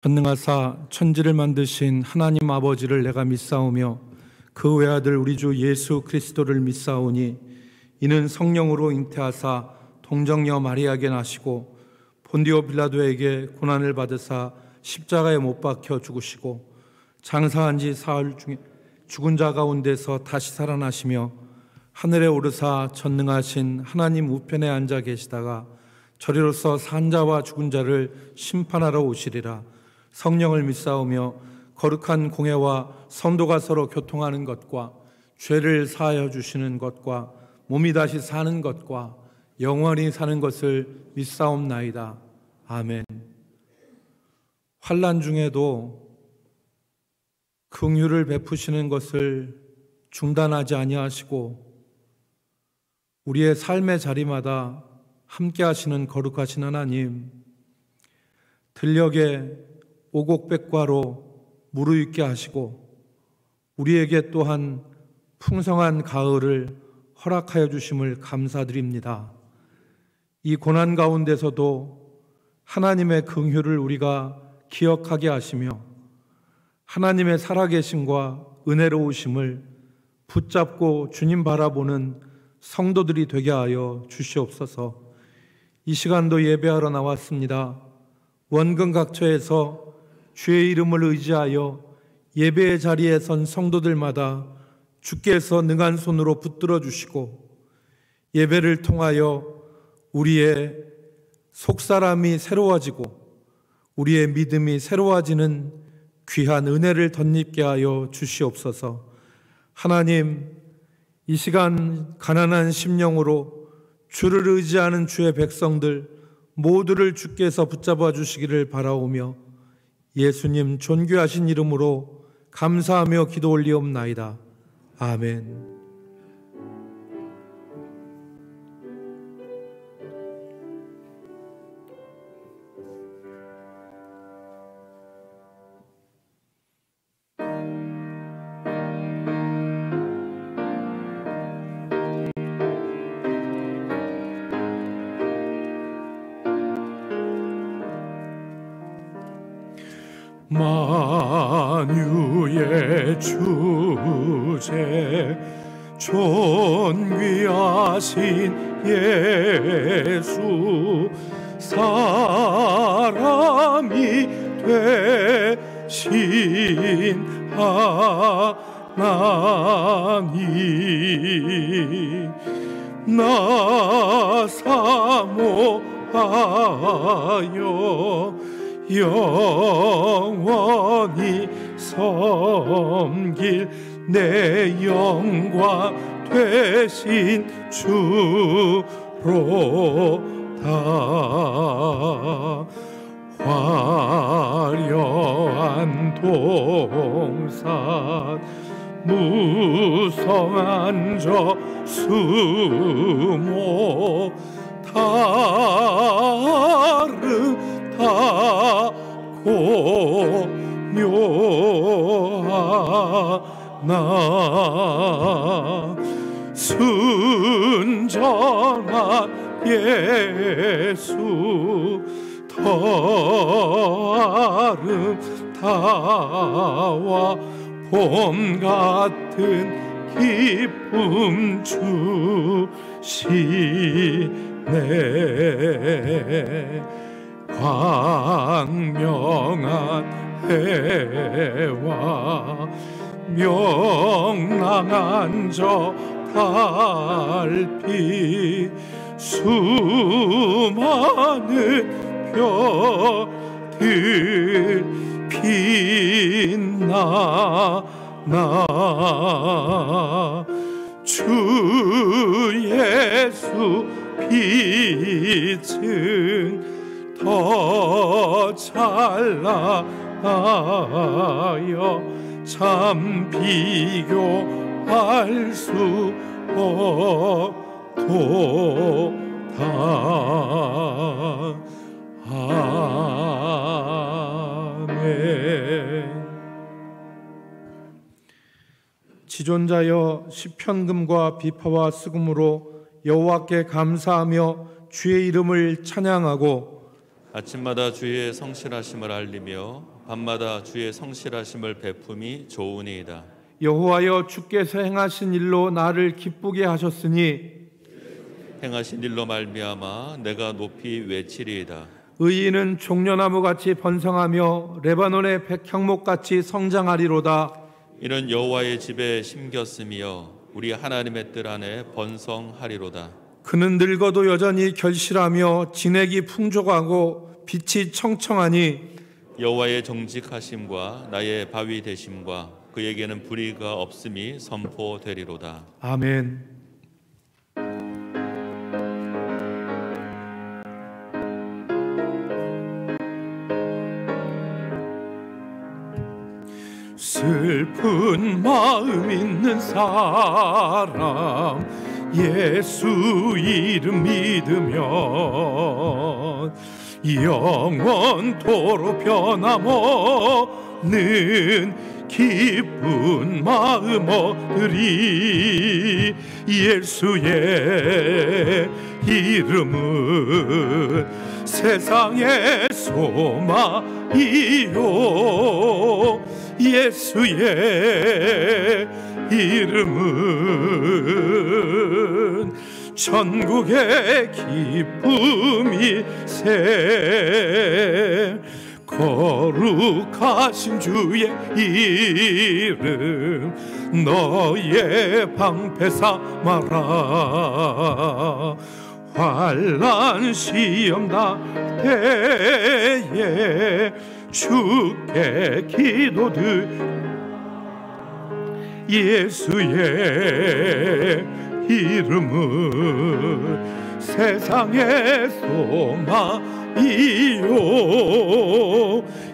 전능하사 천지를 만드신 하나님 아버지를 내가 믿사오며 그 외아들 우리 주 예수 그리스도를 믿사오니 이는 성령으로 잉태하사 동정녀 마리아에게 나시고 본디오 빌라도에게 고난을 받으사 십자가에 못 박혀 죽으시고 장사한 지 사흘 중에 죽은 자 가운데서 다시 살아나시며 하늘에 오르사 전능하신 하나님 우편에 앉아 계시다가 저리로서 산 자와 죽은 자를 심판하러 오시리라. 성령을 믿사오며 거룩한 공회와 성도가 서로 교통하는 것과 죄를 사하여 주시는 것과 몸이 다시 사는 것과 영원히 사는 것을 믿사옵나이다. 아멘. 환난 중에도 긍휼을 베푸시는 것을 중단하지 아니하시고 우리의 삶의 자리마다 함께 하시는 거룩하신 하나님, 들녘에 오곡백과로 무르익게 하시고 우리에게 또한 풍성한 가을을 허락하여 주심을 감사드립니다. 이 고난 가운데서도 하나님의 긍휼을 우리가 기억하게 하시며 하나님의 살아계심과 은혜로우심을 붙잡고 주님 바라보는 성도들이 되게 하여 주시옵소서. 이 시간도 예배하러 나왔습니다. 원근 각처에서 주의 이름을 의지하여 예배의 자리에 선 성도들마다 주께서 능한 손으로 붙들어 주시고 예배를 통하여 우리의 속사람이 새로워지고 우리의 믿음이 새로워지는 귀한 은혜를 덧입게 하여 주시옵소서. 하나님, 이 시간 가난한 심령으로 주를 의지하는 주의 백성들 모두를 주께서 붙잡아 주시기를 바라오며 예수님 존귀하신 이름으로 감사하며 기도 올리옵나이다. 아멘. 만유의 주제 존귀하신 예수 사람이 되신 하나님 나 사모하여 영원히 섬길 내 영광 되신 주로다. 화려한 동산 무성한 저 수모 다르다고 묘하나 순전한 예수 더 아름다워 봄 같은 기쁨 주시네. 광명한 해와 명랑한 저 달빛 수많은 별들 빛나 주 예수 빛은 더 찬란하여 참 비교할 수 없도다. 아멘. 지존자여 시편금과 비파와 수금으로 여호와께 감사하며 주의 이름을 찬양하고 아침마다 주의 성실하심을 알리며 밤마다 주의 성실하심을 베품이 좋으니이다. 여호와여, 주께서 행하신 일로 나를 기쁘게 하셨으니 행하신 일로 말미암아 내가 높이 외치리이다. 의인은 종려나무같이 번성하며 레바논의 백향목같이 성장하리로다. 이는 여호와의 집에 심겼으며 우리 하나님의 뜰 안에 번성하리로다. 그는 늙어도 여전히 결실하며 진액이 풍족하고 빛이 청청하니 여호와의 정직하심과 나의 바위 되심과 그에게는 불의가 없음이 선포되리로다. 아멘. 슬픈 마음 있는 사람 예수 이름 믿으면 영원토록 변함없는 기쁜 마음 얻으리. 예수의 이름은 세상의 소망이요 예수의 이름은 천국의 기쁨이 새. 거룩하신 주의 이름 너의 방패 삼아라. 환난 시험 당때에 주께 기도드 예수의 이름은 세상의 소망이요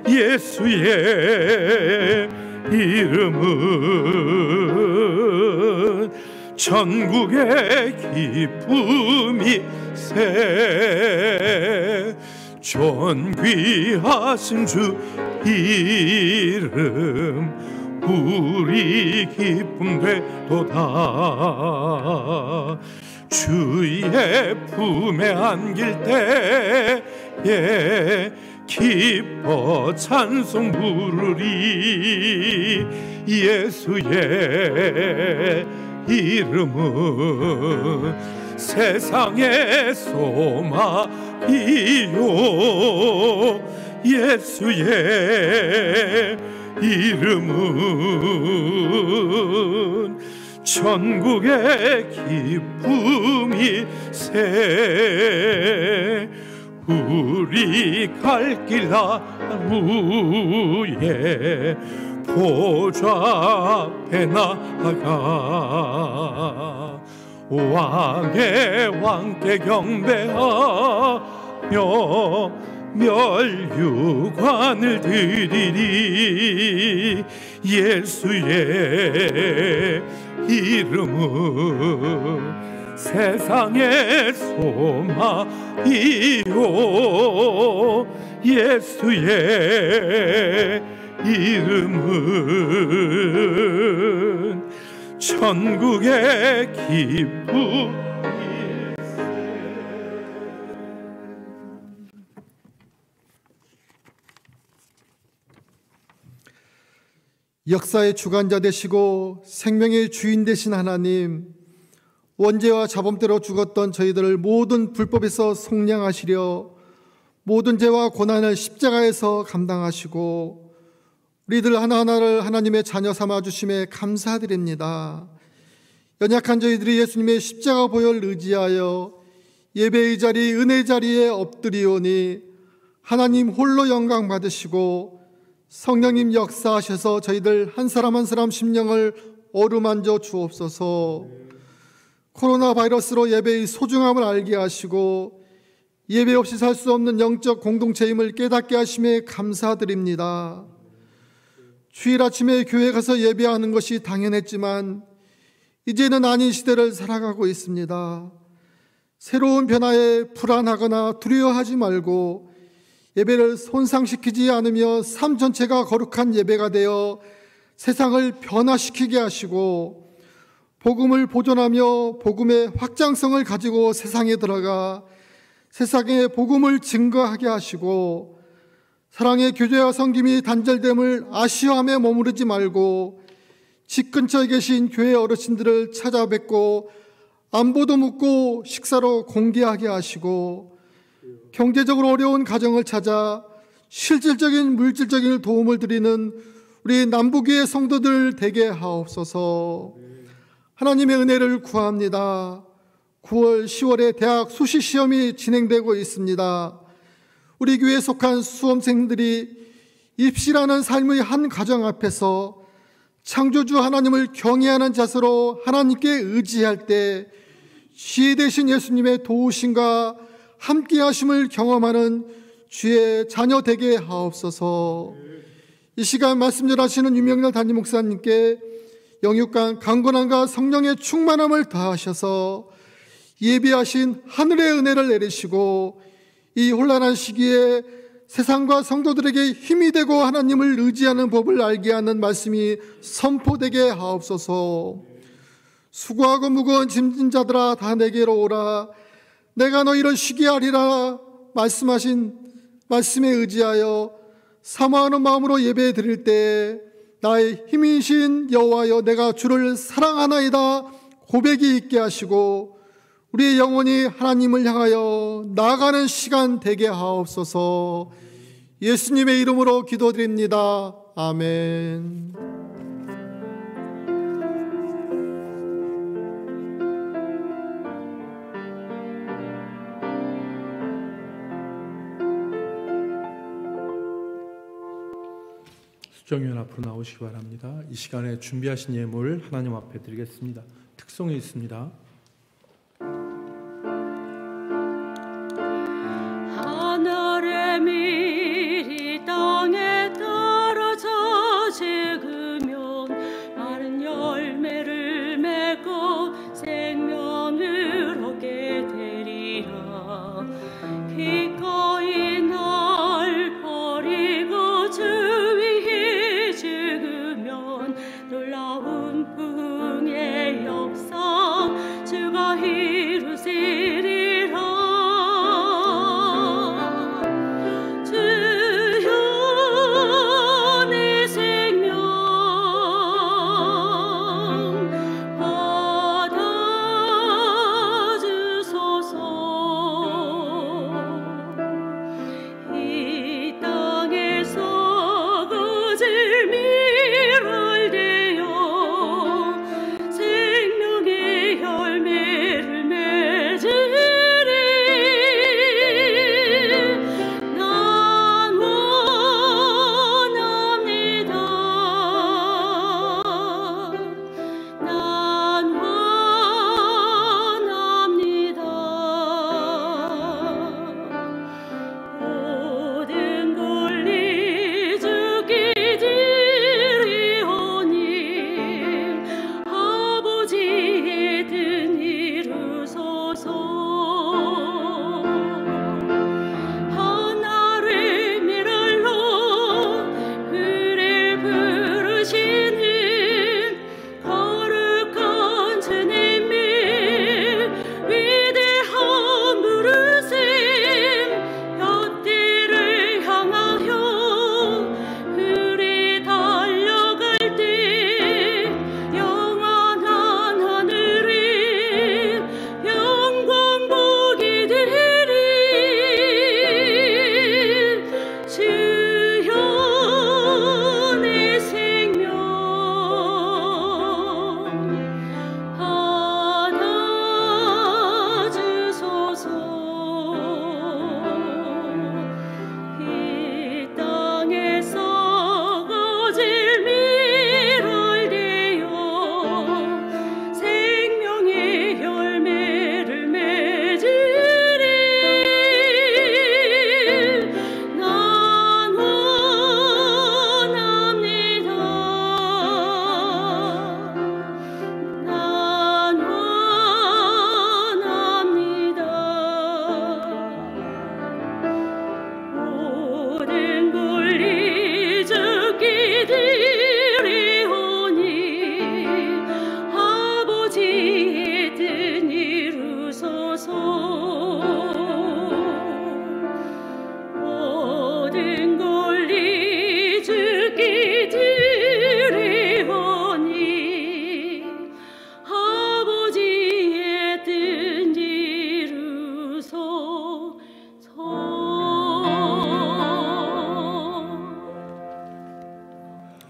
예수의 이름은 천국의 기쁨이 새. 존귀하신 주 이름 우리 기쁨 되도다. 주의 품에 안길 때에 기뻐 찬송 부르리. 예수의 이름은 세상의 소망이요 예수의 이름은 천국의 기쁨이 새. 우리 갈 길 나무에 보좌 앞에 나아가 왕의 왕께 경배하며 멸류관을 드리리. 예수의 이름은 세상의 소망이요 예수의 이름은 천국의 기쁨. 역사의 주관자 되시고 생명의 주인 되신 하나님, 원죄와 자범대로 죽었던 저희들을 모든 불법에서 속량하시려 모든 죄와 고난을 십자가에서 감당하시고 우리들 하나하나를 하나님의 자녀 삼아주심에 감사드립니다. 연약한 저희들이 예수님의 십자가 보혈 의지하여 예배의 자리, 은혜의 자리에 엎드리오니 하나님 홀로 영광 받으시고 성령님 역사하셔서 저희들 한 사람 한 사람 심령을 어루만져 주옵소서. 코로나 바이러스로 예배의 소중함을 알게 하시고 예배 없이 살 수 없는 영적 공동체임을 깨닫게 하심에 감사드립니다. 주일 아침에 교회 가서 예배하는 것이 당연했지만 이제는 아닌 시대를 살아가고 있습니다. 새로운 변화에 불안하거나 두려워하지 말고 예배를 손상시키지 않으며 삶 전체가 거룩한 예배가 되어 세상을 변화시키게 하시고 복음을 보존하며 복음의 확장성을 가지고 세상에 들어가 세상에 복음을 증거하게 하시고 사랑의 교제와 섬김이 단절됨을 아쉬워함에 머무르지 말고 집 근처에 계신 교회 어르신들을 찾아뵙고 안부도 묻고 식사로 공개하게 하시고 경제적으로 어려운 가정을 찾아 실질적인 물질적인 도움을 드리는 우리 남부교회 성도들 되게 하옵소서. 하나님의 은혜를 구합니다. 9월, 10월에 대학 수시 시험이 진행되고 있습니다. 우리 교회에 속한 수험생들이 입시라는 삶의 한 가정 앞에서 창조주 하나님을 경외하는 자세로 하나님께 의지할 때 지혜 되신 예수님의 도우심과 함께 하심을 경험하는 주의 자녀 되게 하옵소서. 이 시간 말씀 전하시는 유명렬 담임 목사님께 영육간 강건함과 성령의 충만함을 더하셔서 예비하신 하늘의 은혜를 내리시고 이 혼란한 시기에 세상과 성도들에게 힘이 되고 하나님을 의지하는 법을 알게 하는 말씀이 선포되게 하옵소서. 수고하고 무거운 짐진 자들아 다 내게로 오라. 내가 너희를 쉬게 하리라 말씀하신 말씀에 의지하여 사모하는 마음으로 예배 드릴 때 나의 힘이신 여호와여 내가 주를 사랑하나이다 고백이 있게 하시고 우리의 영혼이 하나님을 향하여 나아가는 시간 되게 하옵소서. 예수님의 이름으로 기도드립니다. 아멘. 수정위원 앞으로 나오시기 바랍니다. 이 시간에 준비하신 예물 하나님 앞에 드리겠습니다. 특송이 있습니다. 하늘의 밀이 땅에 떨어져 죽으면 마른 열매를 맺고 생명을 얻게 되리라. 기꺼이 날 버리고 주 위에 죽으면 놀라운 부흥의 역사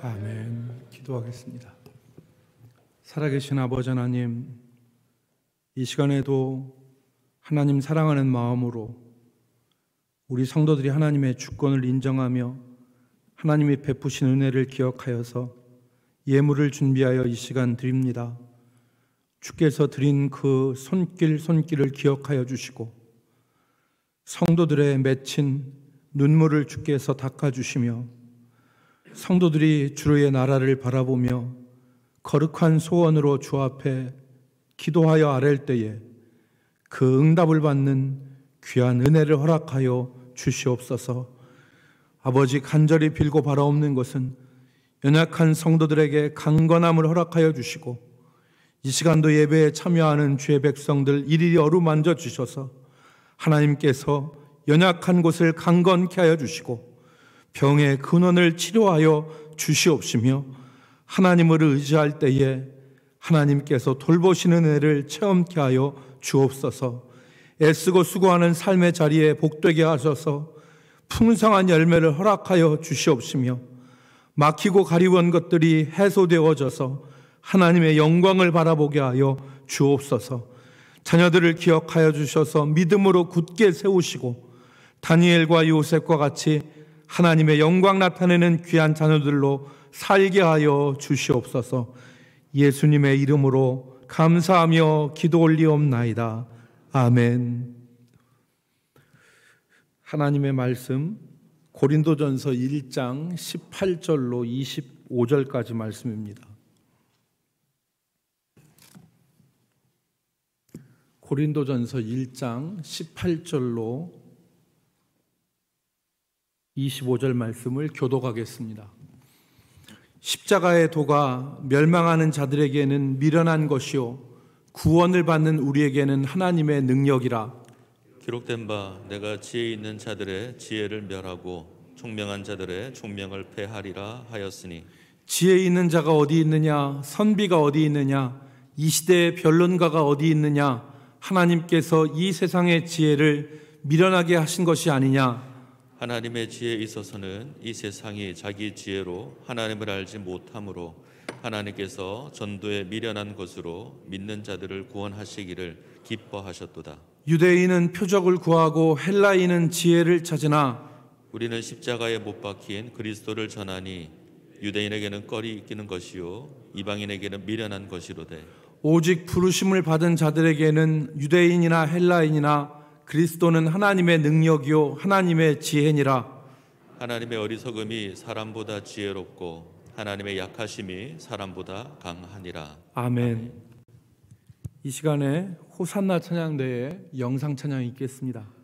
아멘. 기도하겠습니다. 살아계신 아버지 하나님, 이 시간에도 하나님 사랑하는 마음으로 우리 성도들이 하나님의 주권을 인정하며 하나님이 베푸신 은혜를 기억하여서 예물을 준비하여 이 시간 드립니다. 주께서 드린 그 손길을 기억하여 주시고 성도들의 맺힌 눈물을 주께서 닦아주시며 성도들이 주의 나라를 바라보며 거룩한 소원으로 주 앞에 기도하여 아랠 때에 그 응답을 받는 귀한 은혜를 허락하여 주시옵소서. 아버지, 간절히 빌고 바라옵는 것은 연약한 성도들에게 강건함을 허락하여 주시고 이 시간도 예배에 참여하는 주의 백성들 이리리 어루만져 주셔서 하나님께서 연약한 곳을 강건케 하여 주시고 병의 근원을 치료하여 주시옵시며 하나님을 의지할 때에 하나님께서 돌보시는 은혜를 체험케 하여 주옵소서. 애쓰고 수고하는 삶의 자리에 복되게 하셔서 풍성한 열매를 허락하여 주시옵시며 막히고 가리운 것들이 해소되어져서 하나님의 영광을 바라보게 하여 주옵소서. 자녀들을 기억하여 주셔서 믿음으로 굳게 세우시고 다니엘과 요셉과 같이 하나님의 영광 나타내는 귀한 자녀들로 살게 하여 주시옵소서. 예수님의 이름으로 감사하며 기도 올리옵나이다. 아멘. 하나님의 말씀 고린도전서 1장 18절로 25절까지 말씀입니다. 고린도전서 1장 18절로 25절 말씀을 교독하겠습니다. 십자가의 도가 멸망하는 자들에게는 미련한 것이요 구원을 받는 우리에게는 하나님의 능력이라. 기록된 바 내가 지혜 있는 자들의 지혜를 멸하고 총명한 자들의 총명을 패하리라 하였으니 지혜 있는 자가 어디 있느냐, 선비가 어디 있느냐, 이 시대의 변론가가 어디 있느냐. 하나님께서 이 세상의 지혜를 미련하게 하신 것이 아니냐. 하나님의 지혜에 있어서는 이 세상이 자기 지혜로 하나님을 알지 못함으로 하나님께서 전도에 미련한 것으로 믿는 자들을 구원하시기를 기뻐하셨도다. 유대인은 표적을 구하고 헬라인은 지혜를 찾으나 우리는 십자가에 못 박힌 그리스도를 전하니 유대인에게는 껄이 끼는 것이요 이방인에게는 미련한 것이로되 오직 부르심을 받은 자들에게는 유대인이나 헬라인이나 그리스도는 하나님의 능력이요 하나님의 지혜니라. 하나님의 어리석음이 사람보다 지혜롭고 하나님의 약하심이 사람보다 강하니라. 아멘. 이 시간에 호산나 찬양대에 영상 찬양이 있겠습니다.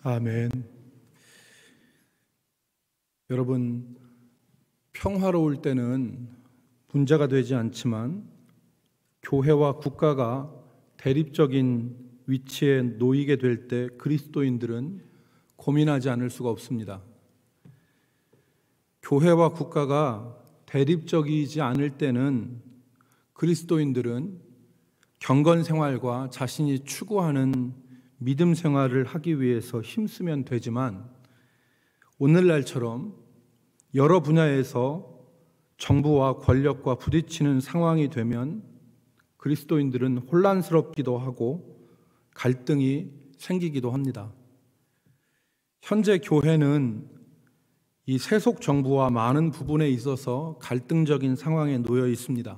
아멘. 여러분, 평화로울 때는 문제가 되지 않지만 교회와 국가가 대립적인 위치에 놓이게 될 때 그리스도인들은 고민하지 않을 수가 없습니다. 교회와 국가가 대립적이지 않을 때는 그리스도인들은 경건 생활과 자신이 추구하는 믿음 생활을 하기 위해서 힘쓰면 되지만, 오늘날처럼 여러 분야에서 정부와 권력과 부딪히는 상황이 되면 그리스도인들은 혼란스럽기도 하고 갈등이 생기기도 합니다. 현재 교회는 이 세속 정부와 많은 부분에 있어서 갈등적인 상황에 놓여 있습니다.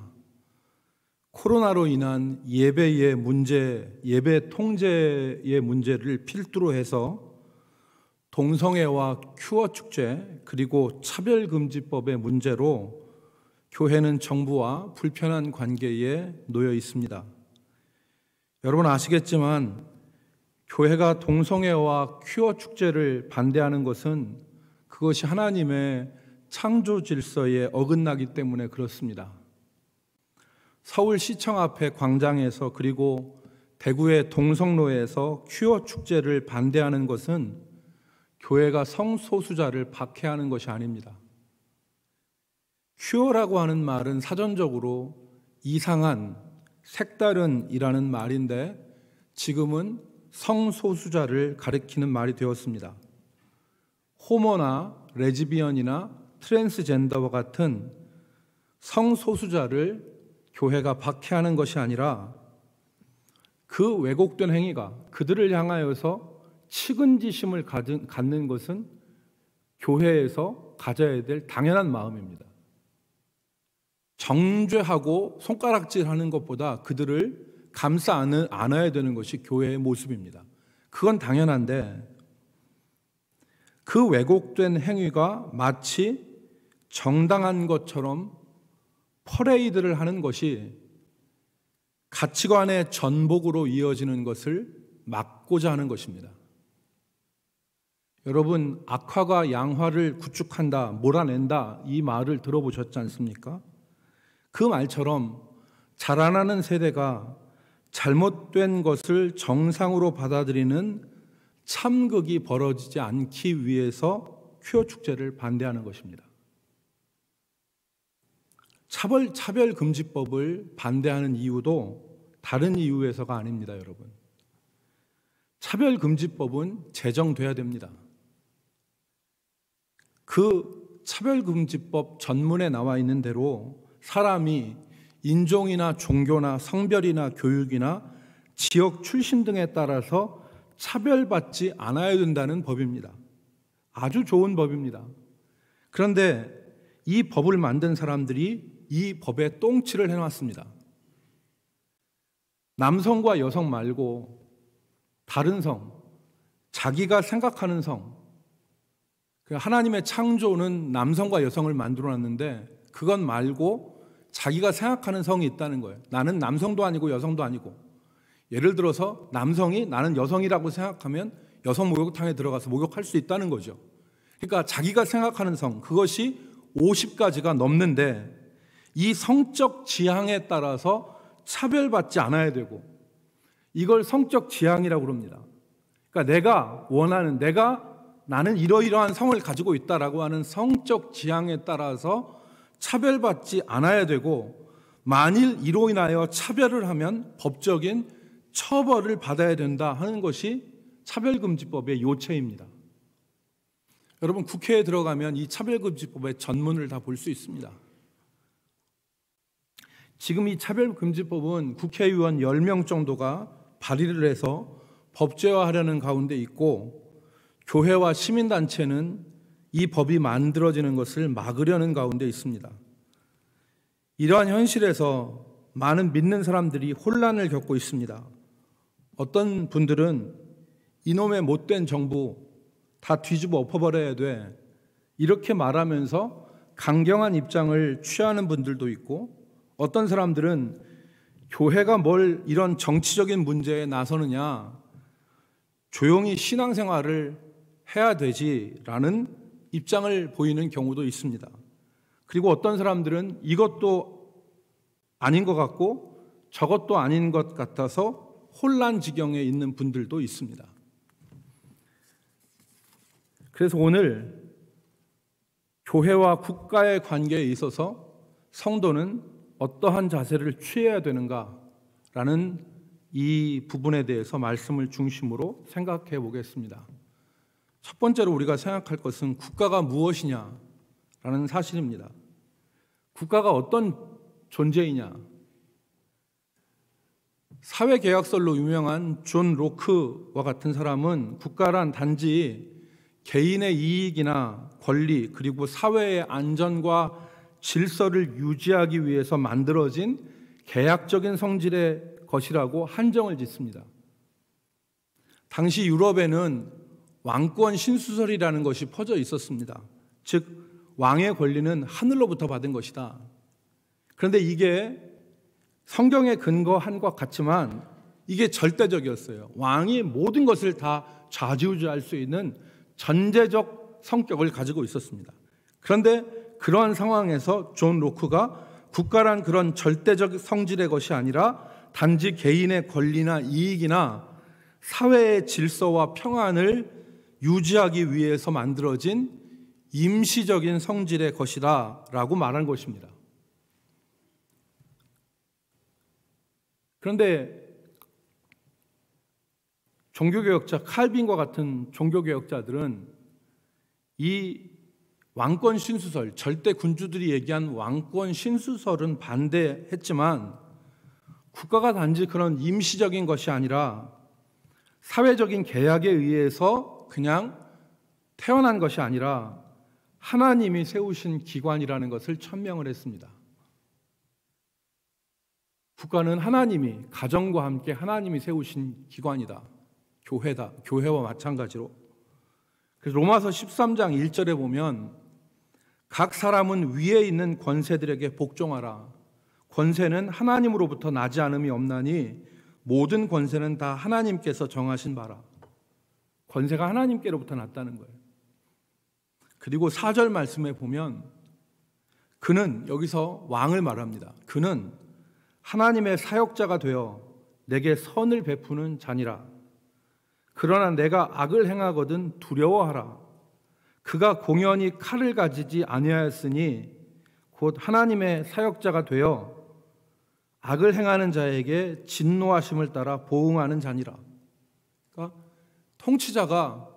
코로나로 인한 예배의 문제, 예배 통제의 문제를 필두로 해서 동성애와 큐어 축제 그리고 차별금지법의 문제로 교회는 정부와 불편한 관계에 놓여 있습니다. 여러분 아시겠지만 교회가 동성애와 큐어 축제를 반대하는 것은 그것이 하나님의 창조 질서에 어긋나기 때문에 그렇습니다. 서울시청 앞의 광장에서 그리고 대구의 동성로에서 큐어 축제를 반대하는 것은 교회가 성소수자를 박해하는 것이 아닙니다. 큐어라고 하는 말은 사전적으로 이상한, 색다른이라는 말인데 지금은 성소수자를 가리키는 말이 되었습니다. 호모나 레즈비언이나 트랜스젠더와 같은 성소수자를 교회가 박해하는 것이 아니라 그 왜곡된 행위가 그들을 향하여서 측은지심을 갖는 것은 교회에서 가져야 될 당연한 마음입니다. 정죄하고 손가락질하는 것보다 그들을 감싸 안아야 되는 것이 교회의 모습입니다. 그건 당연한데 그 왜곡된 행위가 마치 정당한 것처럼 퍼레이드를 하는 것이 가치관의 전복으로 이어지는 것을 막고자 하는 것입니다. 여러분, 악화가 양화를 구축한다, 몰아낸다 이 말을 들어보셨지 않습니까? 그 말처럼 자라나는 세대가 잘못된 것을 정상으로 받아들이는 참극이 벌어지지 않기 위해서 큐어 축제를 반대하는 것입니다. 차별금지법을 반대하는 이유도 다른 이유에서가 아닙니다, 여러분. 차별금지법은 제정돼야 됩니다. 그 차별금지법 전문에 나와 있는 대로 사람이 인종이나 종교나 성별이나 교육이나 지역 출신 등에 따라서 차별받지 않아야 된다는 법입니다. 아주 좋은 법입니다. 그런데 이 법을 만든 사람들이 이 법에 똥칠을 해놨습니다. 남성과 여성 말고 다른 성, 자기가 생각하는 성, 하나님의 창조는 남성과 여성을 만들어놨는데 그건 말고 자기가 생각하는 성이 있다는 거예요. 나는 남성도 아니고 여성도 아니고, 예를 들어서 남성이 나는 여성이라고 생각하면 여성 목욕탕에 들어가서 목욕할 수 있다는 거죠. 그러니까 자기가 생각하는 성, 그것이 50가지가 넘는데 이 성적 지향에 따라서 차별받지 않아야 되고, 이걸 성적 지향이라고 그럽니다. 그러니까 내가 원하는, 나는 이러이러한 성을 가지고 있다라고 하는 성적 지향에 따라서 차별받지 않아야 되고, 만일 이로 인하여 차별을 하면 법적인 처벌을 받아야 된다 하는 것이 차별금지법의 요체입니다. 여러분, 국회에 들어가면 이 차별금지법의 전문을 다 볼 수 있습니다. 지금 이 차별금지법은 국회의원 10명 정도가 발의를 해서 법제화하려는 가운데 있고, 교회와 시민단체는 이 법이 만들어지는 것을 막으려는 가운데 있습니다. 이러한 현실에서 많은 믿는 사람들이 혼란을 겪고 있습니다. 어떤 분들은 이놈의 못된 정부 다 뒤집어 엎어버려야 돼, 이렇게 말하면서 강경한 입장을 취하는 분들도 있고, 어떤 사람들은 교회가 뭘 이런 정치적인 문제에 나서느냐, 조용히 신앙생활을 해야 되지라는 입장을 보이는 경우도 있습니다. 그리고 어떤 사람들은 이것도 아닌 것 같고 저것도 아닌 것 같아서 혼란 지경에 있는 분들도 있습니다. 그래서 오늘 교회와 국가의 관계에 있어서 성도는 어떠한 자세를 취해야 되는가라는 이 부분에 대해서 말씀을 중심으로 생각해 보겠습니다. 첫 번째로 우리가 생각할 것은 국가가 무엇이냐라는 사실입니다. 국가가 어떤 존재이냐. 사회계약설로 유명한 존 로크와 같은 사람은 국가란 단지 개인의 이익이나 권리, 그리고 사회의 안전과 질서를 유지하기 위해서 만들어진 계약적인 성질의 것이라고 한정을 짓습니다. 당시 유럽에는 왕권 신수설이라는 것이 퍼져 있었습니다. 즉, 왕의 권리는 하늘로부터 받은 것이다. 그런데 이게 성경에 근거한 것 같지만 이게 절대적이었어요. 왕이 모든 것을 다 좌지우지할 수 있는 전제적 성격을 가지고 있었습니다. 그런데 그러한 상황에서 존 로크가 국가란 그런 절대적 성질의 것이 아니라 단지 개인의 권리나 이익이나 사회의 질서와 평안을 유지하기 위해서 만들어진 임시적인 성질의 것이다 라고 말한 것입니다. 그런데 종교개혁자 칼빈과 같은 종교개혁자들은 이 왕권 신수설, 절대 군주들이 얘기한 왕권 신수설은 반대했지만 국가가 단지 그런 임시적인 것이 아니라 사회적인 계약에 의해서 그냥 태어난 것이 아니라 하나님이 세우신 기관이라는 것을 천명을 했습니다. 국가는 하나님이, 가정과 함께 하나님이 세우신 기관이다. 교회다. 교회와 마찬가지로. 그래서 로마서 13장 1절에 보면 각 사람은 위에 있는 권세들에게 복종하라. 권세는 하나님으로부터 나지 않음이 없나니 모든 권세는 다 하나님께서 정하신 바라. 권세가 하나님께로부터 났다는 거예요. 그리고 4절 말씀에 보면 그는, 여기서 왕을 말합니다. 그는 하나님의 사역자가 되어 내게 선을 베푸는 자니라. 그러나 내가 악을 행하거든 두려워하라. 그가 공연히 칼을 가지지 아니하였으니 곧 하나님의 사역자가 되어 악을 행하는 자에게 진노하심을 따라 보응하는 자니라. 그러니까 통치자가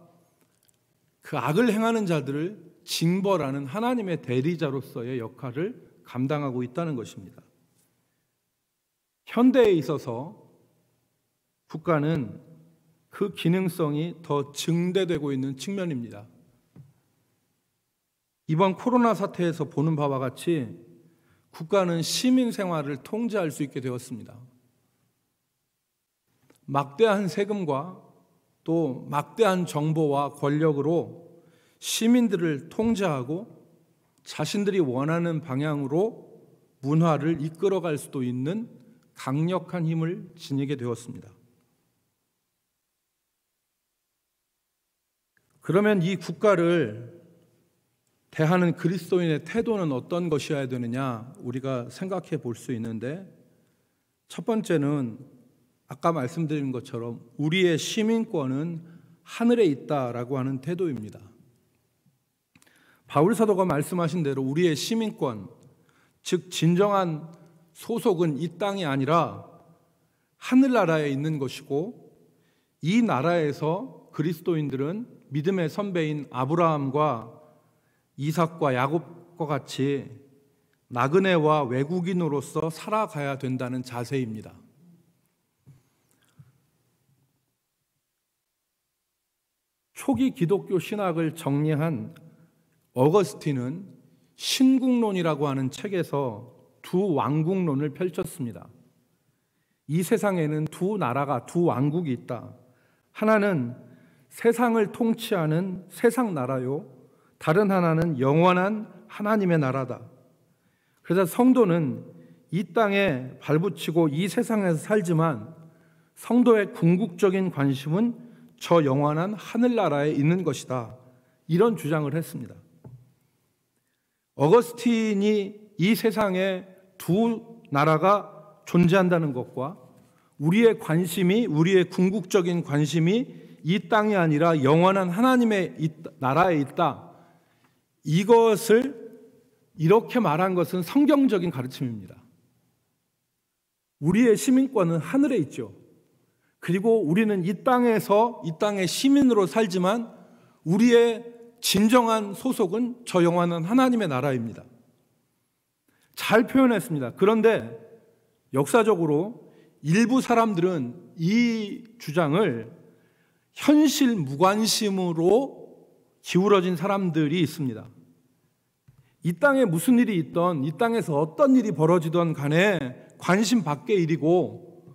그 악을 행하는 자들을 징벌하는 하나님의 대리자로서의 역할을 감당하고 있다는 것입니다. 현대에 있어서 국가는 그 기능성이 더 증대되고 있는 측면입니다. 이번 코로나 사태에서 보는 바와 같이 국가는 시민 생활을 통제할 수 있게 되었습니다. 막대한 세금과 또 막대한 정보와 권력으로 시민들을 통제하고 자신들이 원하는 방향으로 문화를 이끌어갈 수도 있는 강력한 힘을 지니게 되었습니다. 그러면 이 국가를 대하는 그리스도인의 태도는 어떤 것이어야 되느냐 우리가 생각해 볼 수 있는데, 첫 번째는 아까 말씀드린 것처럼 우리의 시민권은 하늘에 있다라고 하는 태도입니다. 바울 사도가 말씀하신 대로 우리의 시민권, 즉 진정한 소속은 이 땅이 아니라 하늘나라에 있는 것이고, 이 나라에서 그리스도인들은 믿음의 선배인 아브라함과 이삭과 야곱과 같이 나그네와 외국인으로서 살아가야 된다는 자세입니다. 초기 기독교 신학을 정리한 어거스틴은 신국론이라고 하는 책에서 두 왕국론을 펼쳤습니다. 이 세상에는 두 나라가, 두 왕국이 있다. 하나는 세상을 통치하는 세상 나라요, 다른 하나는 영원한 하나님의 나라다. 그래서 성도는 이 땅에 발붙이고 이 세상에서 살지만 성도의 궁극적인 관심은 저 영원한 하늘나라에 있는 것이다. 이런 주장을 했습니다. 어거스틴이 이 세상에 두 나라가 존재한다는 것과 우리의 관심이, 우리의 궁극적인 관심이 이 땅이 아니라 영원한 하나님의 나라에 있다, 이것을 이렇게 말한 것은 성경적인 가르침입니다. 우리의 시민권은 하늘에 있죠. 그리고 우리는 이 땅에서 이 땅의 시민으로 살지만 우리의 진정한 소속은 저 영원한 하나님의 나라입니다. 잘 표현했습니다. 그런데 역사적으로 일부 사람들은 이 주장을 현실 무관심으로 기울어진 사람들이 있습니다. 이 땅에 무슨 일이 있던, 이 땅에서 어떤 일이 벌어지던 간에 관심 밖의 일이고,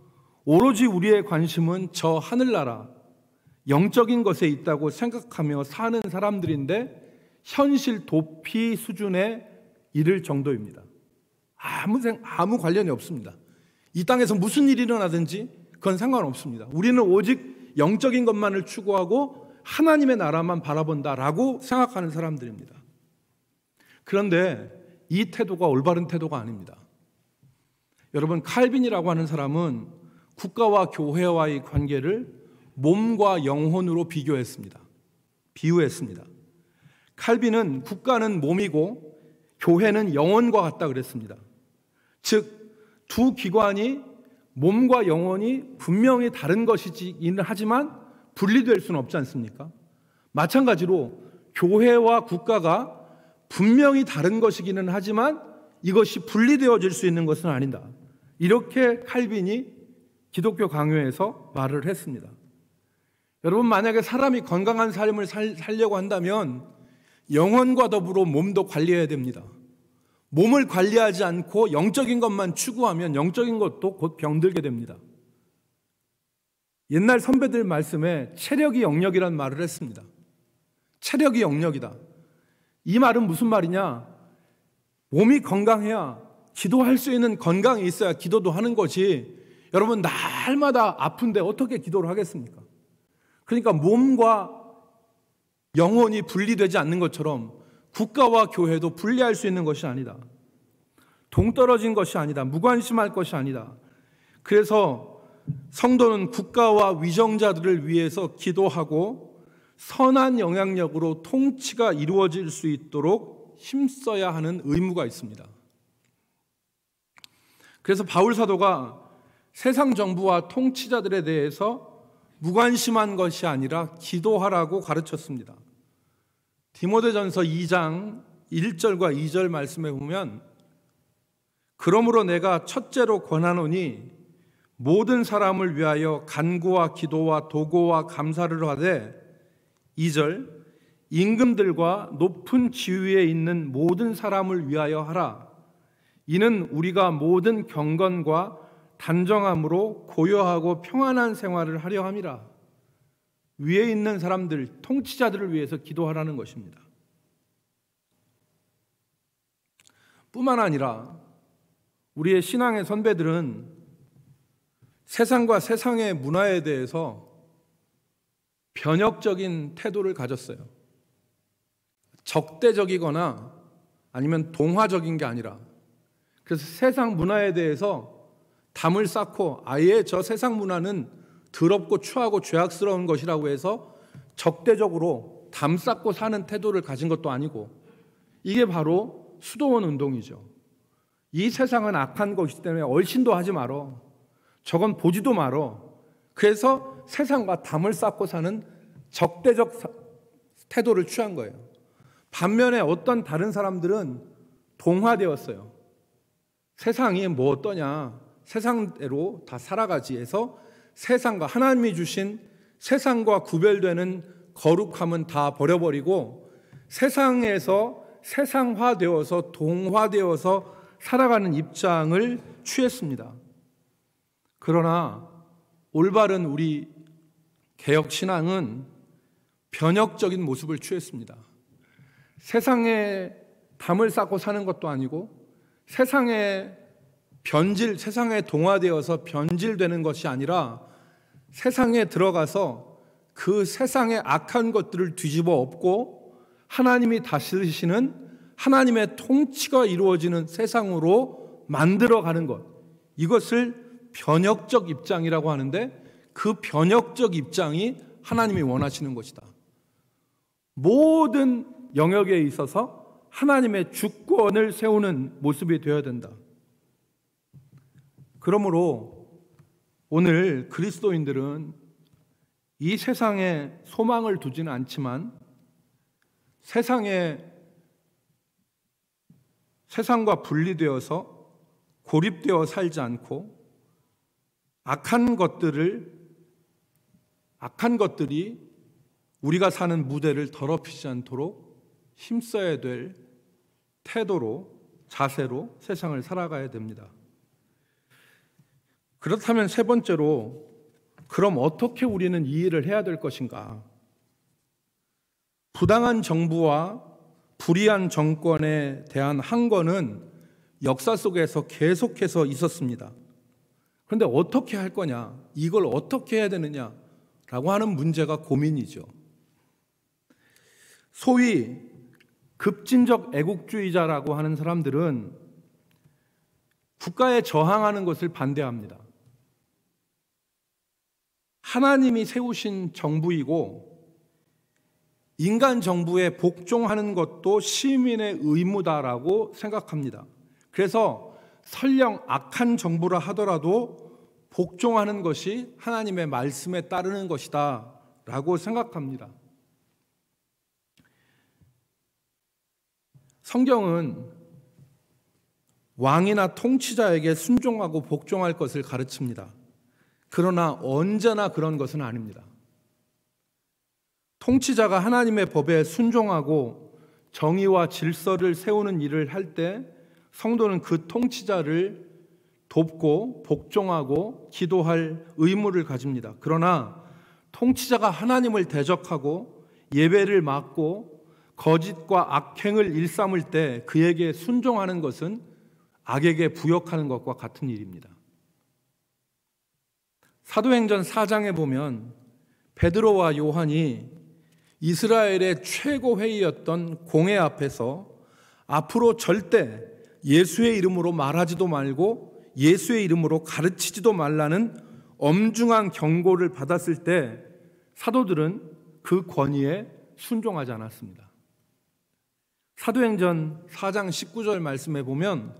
오로지 우리의 관심은 저 하늘나라, 영적인 것에 있다고 생각하며 사는 사람들인데 현실 도피 수준에 이를 정도입니다. 아무 관련이 없습니다. 이 땅에서 무슨 일이 일어나든지 그건 상관없습니다. 우리는 오직 영적인 것만을 추구하고 하나님의 나라만 바라본다라고 생각하는 사람들입니다. 그런데 이 태도가 올바른 태도가 아닙니다. 여러분, 칼빈이라고 하는 사람은 국가와 교회와의 관계를 몸과 영혼으로 비유했습니다. 칼빈은 국가는 몸이고 교회는 영혼과 같다 그랬습니다. 즉, 두 기관이 몸과 영혼이 분명히 다른 것이기는 하지만 분리될 수는 없지 않습니까? 마찬가지로 교회와 국가가 분명히 다른 것이기는 하지만 이것이 분리되어질 수 있는 것은 아니다. 이렇게 칼빈이 기독교 강요에서 말을 했습니다. 여러분, 만약에 사람이 건강한 삶을 살려고 한다면 영혼과 더불어 몸도 관리해야 됩니다. 몸을 관리하지 않고 영적인 것만 추구하면 영적인 것도 곧 병들게 됩니다. 옛날 선배들 말씀에 체력이 영역이란 말을 했습니다. 체력이 영역이다. 이 말은 무슨 말이냐? 몸이 건강해야 기도할 수 있는 건강이 있어야 기도도 하는 거지. 여러분, 날마다 아픈데 어떻게 기도를 하겠습니까? 그러니까 몸과 영혼이 분리되지 않는 것처럼 국가와 교회도 분리할 수 있는 것이 아니다. 동떨어진 것이 아니다. 무관심할 것이 아니다. 그래서 성도는 국가와 위정자들을 위해서 기도하고 선한 영향력으로 통치가 이루어질 수 있도록 힘써야 하는 의무가 있습니다. 그래서 바울 사도가 세상 정부와 통치자들에 대해서 무관심한 것이 아니라 기도하라고 가르쳤습니다. 디모데전서 2장 1절과 2절 말씀에 보면, 그러므로 내가 첫째로 권하노니 모든 사람을 위하여 간구와 기도와 도고와 감사를 하되, 2절, 임금들과 높은 지위에 있는 모든 사람을 위하여 하라. 이는 우리가 모든 경건과 단정함으로 고요하고 평안한 생활을 하려 함이라. 위에 있는 사람들, 통치자들을 위해서 기도하라는 것입니다. 뿐만 아니라 우리의 신앙의 선배들은 세상과 세상의 문화에 대해서 변혁적인 태도를 가졌어요. 적대적이거나 아니면 동화적인 게 아니라, 그래서 세상 문화에 대해서 담을 쌓고 아예 저 세상 문화는 더럽고 추하고 죄악스러운 것이라고 해서 적대적으로 담 쌓고 사는 태도를 가진 것도 아니고, 이게 바로 수도원 운동이죠. 이 세상은 악한 것이기 때문에 얼씬도 하지 말어, 저건 보지도 말어. 그래서 세상과 담을 쌓고 사는 적대적 태도를 취한 거예요. 반면에 어떤 다른 사람들은 동화되었어요. 세상이 뭐 어떠냐, 세상대로 다 살아가지 해서 세상과, 하나님이 주신 세상과 구별되는 거룩함은 다 버려버리고 세상에서 세상화되어서 동화되어서 살아가는 입장을 취했습니다. 그러나 올바른 우리 개혁신앙은 변혁적인 모습을 취했습니다. 세상에 담을 쌓고 사는 것도 아니고 세상에 동화되어서 변질되는 것이 아니라 세상에 들어가서 그 세상의 악한 것들을 뒤집어 엎고 하나님이 다스리시는 하나님의 통치가 이루어지는 세상으로 만들어가는 것, 이것을 변혁적 입장이라고 하는데, 그 변혁적 입장이 하나님이 원하시는 것이다. 모든 영역에 있어서 하나님의 주권을 세우는 모습이 되어야 된다. 그러므로 오늘 그리스도인들은 이 세상에 소망을 두지는 않지만 세상과 분리되어서 고립되어 살지 않고 악한 것들이 우리가 사는 무대를 더럽히지 않도록 힘써야 될 태도로, 자세로 세상을 살아가야 됩니다. 그렇다면 세 번째로, 그럼 어떻게 우리는 이 일을 해야 될 것인가? 부당한 정부와 불의한 정권에 대한 항거는 역사 속에서 계속해서 있었습니다. 그런데 어떻게 할 거냐, 이걸 어떻게 해야 되느냐라고 하는 문제가 고민이죠. 소위 급진적 애국주의자라고 하는 사람들은 국가에 저항하는 것을 반대합니다. 하나님이 세우신 정부이고 인간 정부에 복종하는 것도 시민의 의무다라고 생각합니다. 그래서 설령 악한 정부라 하더라도 복종하는 것이 하나님의 말씀에 따르는 것이다 라고 생각합니다. 성경은 왕이나 통치자에게 순종하고 복종할 것을 가르칩니다. 그러나 언제나 그런 것은 아닙니다. 통치자가 하나님의 법에 순종하고 정의와 질서를 세우는 일을 할 때 성도는 그 통치자를 돕고 복종하고 기도할 의무를 가집니다. 그러나 통치자가 하나님을 대적하고 예배를 막고 거짓과 악행을 일삼을 때 그에게 순종하는 것은 악에게 부역하는 것과 같은 일입니다. 사도행전 4장에 보면 베드로와 요한이 이스라엘의 최고 회의였던 공회 앞에서 앞으로 절대 예수의 이름으로 말하지도 말고 예수의 이름으로 가르치지도 말라는 엄중한 경고를 받았을 때 사도들은 그 권위에 순종하지 않았습니다. 사도행전 4장 19절 말씀에 보면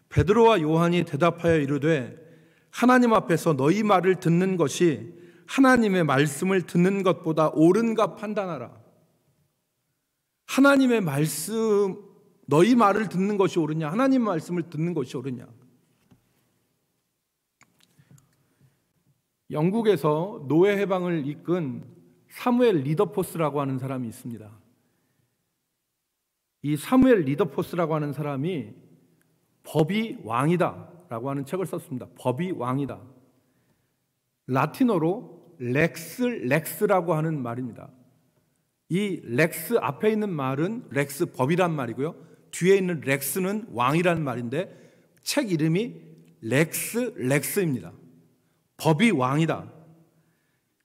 베드로와 요한이 대답하여 이르되 하나님 앞에서 너희 말을 듣는 것이 하나님의 말씀을 듣는 것보다 옳은가 판단하라. 하나님의 말씀, 너희 말을 듣는 것이 옳으냐, 하나님 말씀을 듣는 것이 옳으냐. 영국에서 노예 해방을 이끈 사무엘 리더포스라고 하는 사람이 있습니다. 이 사무엘 리더포스라고 하는 사람이 법이 왕이다 라고 하는 책을 썼습니다. 법이 왕이다. 라틴어로 렉스라고 하는 말입니다. 이 렉스 앞에 있는 말은 렉스 법이란 말이고요. 뒤에 있는 렉스는 왕이라는 말인데 책 이름이 렉스입니다. 법이 왕이다.